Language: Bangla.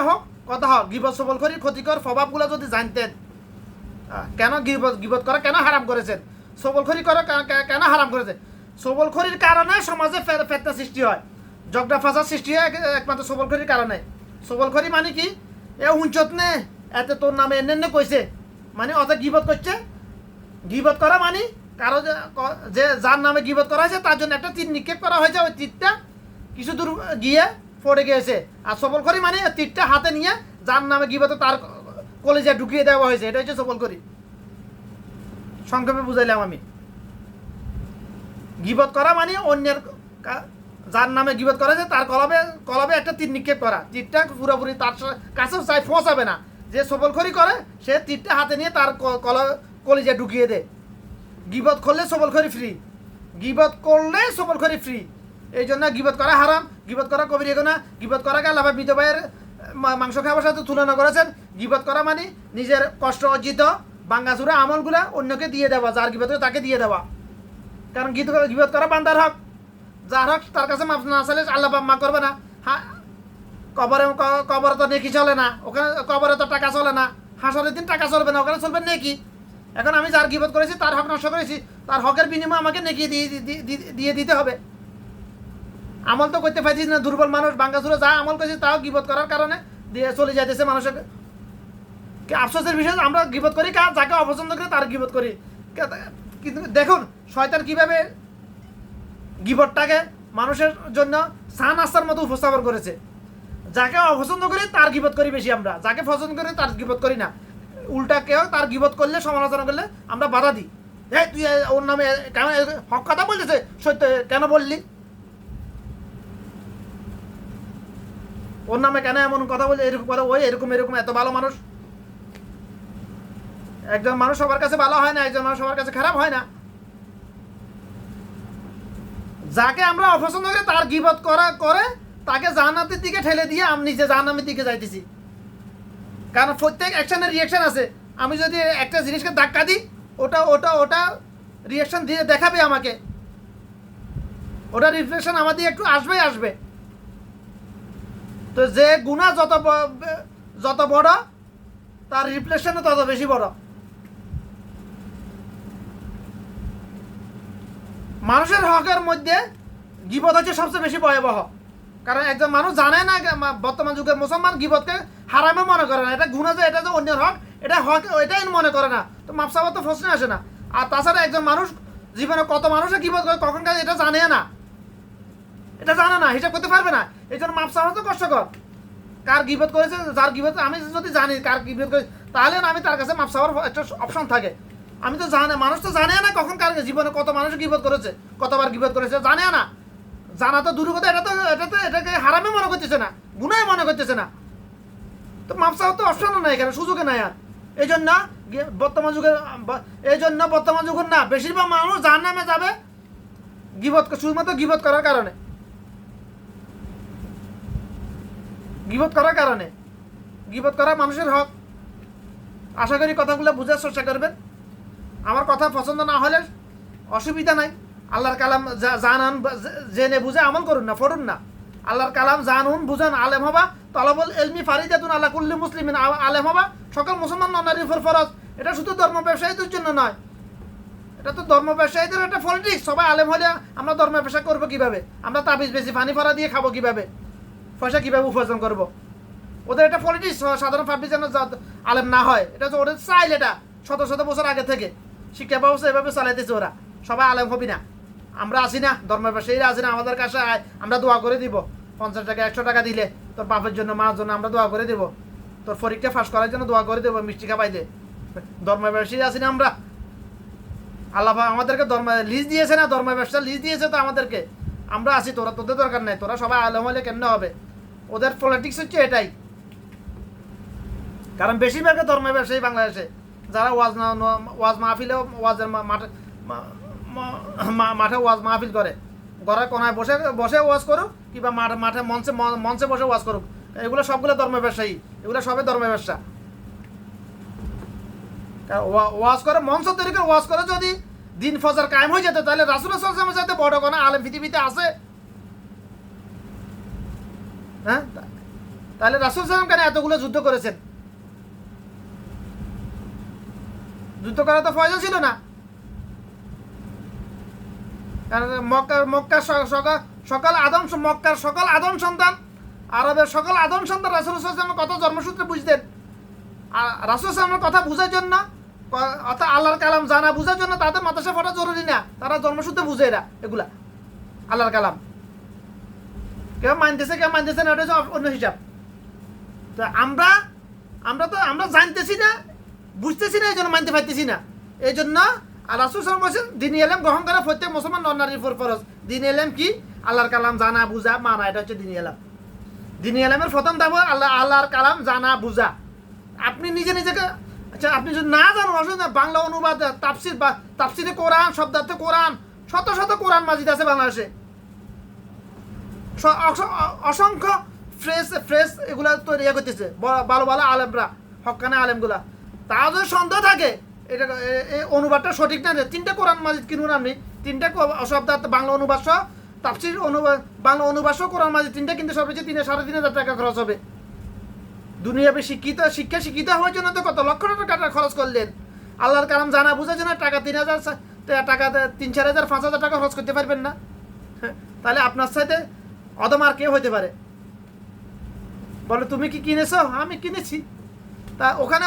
হোক কথা হোক, গীবত সবলখড়ির ক্ষতিকর প্রভাবগুলো যদি জানতেন, কেন গীবত করা কেন হারাম করেছেন, সবলখড়ি করা কেন হারাম করেছেন। সবলখড়ির কারণে সমাজে ফেতনা সৃষ্টি হয়, ঝগড়া ফাসাদ সৃষ্টি হয় একমাত্র সবলখড়ির কারণে। সবলখড়ি মানে কি, এ হুঞ্চত নে এতে তোর নামে এনে কইছে, মানে অত গীবত করছে। গীবত করা মানে কারো যে যার নামে গীবত করা হয়েছে তার জন্য একটা তীর নিক্ষেপ করা হয়েছে, ওই তীরটা কিছু দূর গিয়ে পড়ে গিয়েছে। আর সবলখড়ি মানে তীরটা হাতে নিয়ে যার নামে গীবত তার কলেজে ঢুকিয়ে দেওয়া হয়েছে, এটা হচ্ছে সবলখড়ি। সংক্ষেপে বুঝাইলাম আমি। গীবত করা মানে অন্যের যার নামে গীবত করা হয়েছে তার কলবে একটা তীর নিক্ষেপ করা, তীরটা পুরোপুরি তার কাছেও চাই পৌঁছাবে না। যে সবলখড়ি করে সে তীরটা হাতে নিয়ে তার কলেজে ঢুকিয়ে দেয়। গীবত করলে সবলখড়ি ফ্রি, গীবত করলে সবলখড়ি ফ্রি। এই জন্য গীবত করা হারাম, গীবত করা কবিরা গুনাহ। গীবত করাকে আল্লাহ মৃত ভাইয়ের মাংস খাওয়ার সাথে তুলনা করেছেন। গীবত করা মানে নিজের কষ্ট অর্জিত ভাঙ্গাচুরা আমলগুলা অন্যকে দিয়ে দেওয়া, যার গীবত করে তাকে দিয়ে দেওয়া। কারণ গীবত করা বান্দার হক, যার হক তার কাছে মাফ না চাইলে আল্লাহ মা করবে না। হ্যাঁ, কবরে তো নেকি চলে না, ওখানে কবরে তো টাকা চলে না, হাসরের দিন টাকা চলবে না, ওখানে চলবে নেকি। এখন আমি যার গীবত করেছি তার হক নষ্ট করেছি, তার হকের বিনিময়ে আমাকে নেকি দিয়ে দিতে হবে। আমল তো করতে পারছিস না, দুর্বল মানুষ ভাঙ্গাচুরা যা আমল করেছি তাও গীবত করার কারণে দিয়ে চলে যাইতেছে মানুষের। আফসোসের বিষয় আমরা গীবত করি যাকে অপছন্দ করি তার গীবত করি। কিন্তু দেখুন শয়তান কিভাবে গীবতটাকে মানুষের জন্য চা নাস্তার মতো উপস্থাপন করেছে। যাকে অপছন্দ করি তার গীবত করি বেশি আমরা, যাকে পছন্দ করি তার গীবত করি না। উল্টা কেউ তার গীবত করলে, সমালোচনা করলে আমরা বাধা দিই। এই তুই ওর নামে কেন হক কথা বলতেছে, সত্য কেন বললি, ওর নামে কেন এমন কথা বলছে, এরকম করে ওই এরকম এত ভালো মানুষ। একজন মানুষ সবার কাছে ভালো হয় না, একজন মানুষ সবার কাছে খারাপ হয় না। যাকে আমরা অপছন্দ করি তার গীবত করে তাকে জান্নাতের দিকে ঠেলে দিয়ে আমি নিজে জাহান্নামের দিকে যাইতেছি। কারণ প্রত্যেক অ্যাকশনের রিয়াকশন আছে। আমি যদি একটা জিনিসকে ধাক্কা দিই, ওটা রিয়াকশন দিয়ে দেখাবে আমাকে, ওটা রিফ্লেকশন আমার দিয়ে একটু আসবে। তো যে গুনাহ যত বড় তার রিফ্লেকশনও তত বেশি বড়। মানুষের হকের মধ্যে গীবত হচ্ছে সবচেয়ে বেশি ভয়াবহ। কারণ একজন মানুষ জানে না, বর্তমান যুগের মুসলমান গীবতকে হারামে মনে করে না, এটা গুনাহ, যে এটা যে অন্যের হক, এটা হক এটাই মনে করে না। তো মাপ চাওয়ার তো প্রশ্ন আসে না। আর তাছাড়া একজন মানুষ জীবনে কত মানুষের গীবত করে কখন কাজ এটা জানে না, হিসাব করতে পারবে না। এই জন্য মাপ চাওয়া তো কষ্টকর। কার গীবত করেছে, যার গীবত আমি যদি জানি কার গীবত করেছে, তাহলে আমি তার কাছে মাপ চাওয়ার একটা অপশন থাকে। আমি তো মানুষ তো জানে না কখন কার জীবনে কত মানুষ গীবত করেছে, কতবার গীবত করেছে, জানে না। জানা তো দূর কথা, এটাকে হারামে মনে করতেছে না, গুনাহ মনে করতেছে না। তো মাপ চাওয়ার তো অপশনও নাই, এখানে সুযোগে নাই আর। এই জন্য বর্তমান যুগের না বেশিরভাগ মানুষ জাহান্নামে যাবে শুধুমাত্র গীবত করার কারণে। গীবত করা মানুষের হক। আশা করি কথাগুলো বুঝার চেষ্টা করবেন। আমার কথা পছন্দ না হলে অসুবিধা নাই। আল্লাহর কালাম জানান, জেনে বুঝে আমল করুন না, পড়ুন না। আল্লাহর কালাম জানুন, বুঝান, আলেম হবা। তলাবুল ইলমি ফারিদাতুন আলা কুল্লি মুসলিমিন, আলেম হবা সকল মুসলমান নারীর উপর ফরজ। এটা শুধু ধর্ম ব্যবসায়ীদের জন্য নয়, এটা তো ধর্ম ব্যবসায়ীদের একটা পলিটিক্স। সবাই আলেম হলে আমরা ধর্ম ব্যবসা করবো কিভাবে, আমরা তাবিজ বেশি পানি ফরা দিয়ে খাবো কিভাবে, পয়সা কিভাবে উপার্জন করবো। ওদের একটা পলিটিক্স, সাধারণ পাবলিক যেন আলেম না হয়, এটা তো ওদের চাইল। এটা শত বছর আগে থেকে শিক্ষা ব্যবস্থা এভাবে চালাইতেছে ওরা। সবাই আলেম হবি না, আমরা আসি না, ধর্ম ব্যবসায়ীরা আসি না, আমাদের কাছে আমরা দোয়া করে দিব। 50 টাকা 100 টাকা দিলে তোর বাপের জন্য, মার জন্য আমরা দোয়া করে দেবো, তোর পরীক্ষা পাস করার জন্য দোয়া করে দেবো, মিষ্টি খাবাই দে। ধর্ম ব্যবসায়ী আসি না আমরা। আল্লাহ আমাদেরকে ধর্ম লিজ দিয়েছে না, ধর্ম ব্যবসা লিজ দিয়েছে তো আমাদেরকে। আমরা আসি, তোদের দরকার নাই, তোরা সবাই আলেম হলে কেন হবে। ওদের পলিটিক্স হচ্ছে এটাই। কারণ বেশিরভাগের ধর্ম ব্যবসায়ী বাংলাদেশে, যারা ওয়াজ মাহফিলে ওয়াজের মাঠে ওয়াজ মাহফিল করে, ঘরের কোনায় বসে ওয়াজ করুক, কিংবা মাঠে মঞ্চে বসে ওয়াজ করুক, এগুলো সবগুলো ধর্ম ব্যবসায়ী, এগুলো সবই ধর্ম ব্যবসা। ওয়াজ করে, মঞ্চ তৈরি করে ওয়াজ করে যদি দিন ফজর কায়েম হয়ে যেত, তাহলে রাসূলুল্লাহ সাল্লাল্লাহু আলাইহি ওয়াসাল্লামের চাইতে বড় কোনো আলেম পৃথিবীতে আছে? হ্যাঁ, তাহলে রাসূল সাল্লাল্লাহু আলাইহি ওয়াসাল্লাম কেন এতগুলো যুদ্ধ করেছেন? যুদ্ধ করার তো প্রয়োজন ছিল না। কারণ মক্কার সকল আদম সন্তান, আরবের সকল আদম সন্তান রাসূল সাল্লাল্লাহু আলাইহি ওয়াসাল্লামের কথা জন্মসূত্রে বুঝতেন। আর রাসূল সাল্লাল্লাহু আলাইহি ওয়াসাল্লামের কথা বোঝার জন্য, অর্থাৎ আল্লাহর কালাম জানা বোঝার জন্য তাদের মাদ্রাসা পড়া জরুরি না, তারা জন্মসূত্রে বুঝে এগুলা আল্লাহর কালাম। কেউ মানতেছে না, ওটা হচ্ছে অন্য হিসাব। তো আমরা জানতেছি না, বুঝতেছি না, এই জন্য মানতে পারতেছি না। এই জন্য রাসূল সাল্লাল্লাহু আলাইহি ওয়াসাল্লাম দিন এলেম গ্রহণ করা প্রত্যেক মুসলমান নারীর উপর ফরজ। দিন এলেম কি? আল্লাহর কালাম জানা বুঝা মানা, এটা হচ্ছে দিন এলেম। দিন এলেমের প্রথম ধাপ আল্লাহর কালাম জানা বুঝা। আপনি নিজেকে, আচ্ছা আপনি যদি না জানেন, অসুবিধা, বাংলা অনুবাদ, তাফসির বা তাফসিরে কোরআন, শব্দার্থ কোরআন, শত শত কোরআন মাজিদ আছে বাংলাদেশে, অসংখ্য ফ্রেশ এগুলা তৈরি করতেছে ভালো ভালো আলেমরা, হক্কানে আলেমগুলা। তা যদি সন্দেহ থাকে এটা এই অনুবাদটা সঠিক না, 3টা কোরআন মাজিদ কিনুন আপনি, 3টা শব্দার্থ বাংলা অনুবাদ সহ, তাফসির অনুবাদ, বাংলা অনুবাদ সহ কোরআন মাজিদ 3টা কিনতে সর্বোচ্চ 3,500 টাকা খরচ হবে। দুনিয়াবে শিক্ষিত হওয়ার জন্য তো কত লক্ষ টাকা খরচ করলেন। আল্লাহর কালাম জানা বোঝার জন্য টাকা 3,000 5,000 টাকা খরচ করতে পারবেন না? তাহলে আপনার সাথে অদম আর কে হইতে পারে? বলে তুমি কি কিনেছো? আমি কিনেছি। তা ওখানে